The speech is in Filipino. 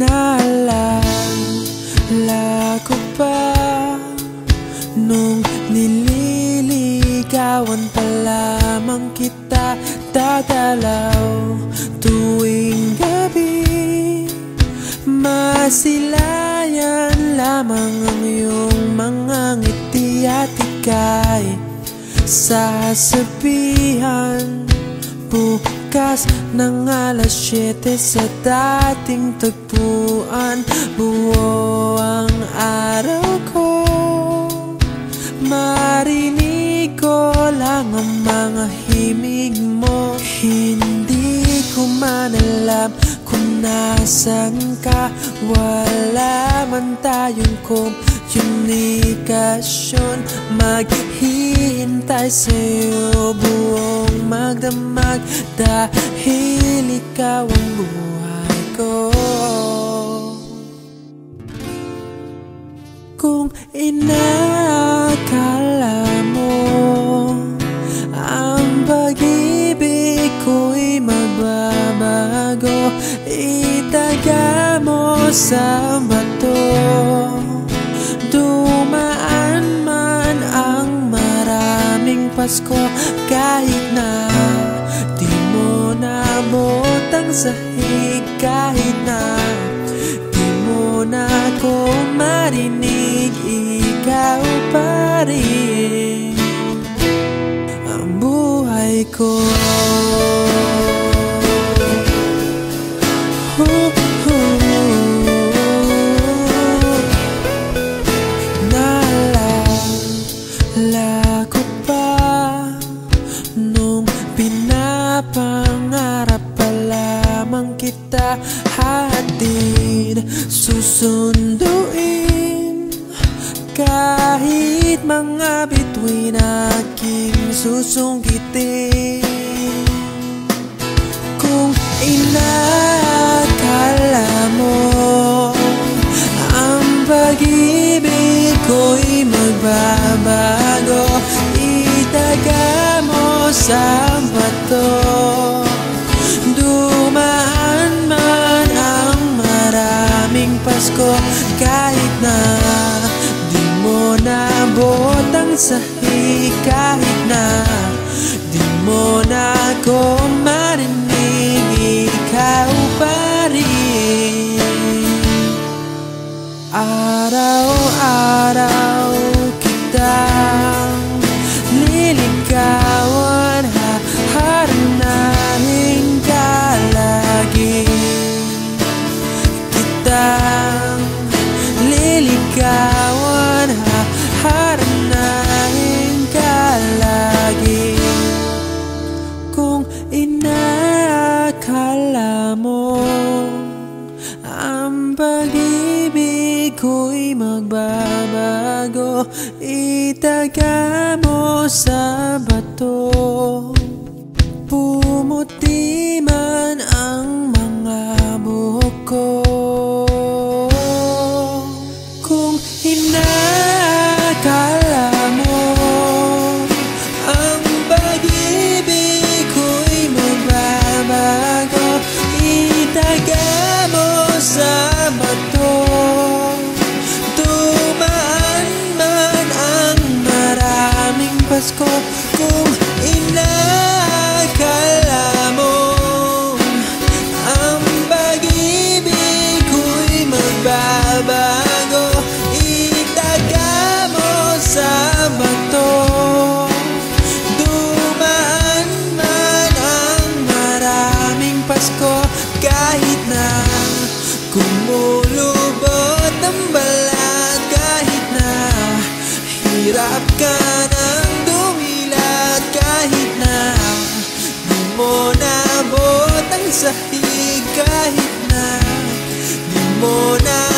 Naalala ko pa nung nililigawan pa lamang kita, dadalaw tuwing gabi. Masilayan lamang ang iyong mga ngiti at ika'y sasabihan bukas ng alas 7 sa dating tagpuan. Buo ang araw ko, marinig ko lang ang mga himig mo. Hindi ko man alam kung nasan ka, wala man tayong komunikasyon. Maghihintay sa'yo buong magdamag dahil ikaw ang buhay ko. Kung inakala mo ang pag-ibig ko'y magbabago, itaga mo sa bato. Dumaan man ang maraming Pasko, kahit na di mo nabot ang sahig, kahit na di mo na ako marinig, ikaw pa rin ang buhay ko. Naalala ko pa nung pinapangarap pa lamang kita, hatid susunduin kahit mga bituin aking susungkitin. Kung inakala mo ang pag-ibig ko'y magbabago, itaga mo sa bato. Dumaan man ang maraming Pasko, kahit na di mo nabot ang sahig, kahit na di mo na ako marinig, ikaw pa rin. Araw-araw kitang liligawan, haharanahin ka lagi. Kitang liligawan, haharanahin ka lagi. Kung inakala mo ang pag-ibig ko'y magbabago, itaga mo sa bato. Pumuti man ang mga buhok ko. Kung inakala mo ang pag-ibig ko'y magbabago, itaga mo sa bato. Dumaan man ang maraming Pasko, kung inakala mo ang pag-ibig ko'y magbabago, itaga mo sa bato. Dumaan man ang maraming Pasko, kahit na kumulubot ang balat, kahit na hirap ka ng dumilat, kahit na di mo nabot ang sahig, kahit na di mo na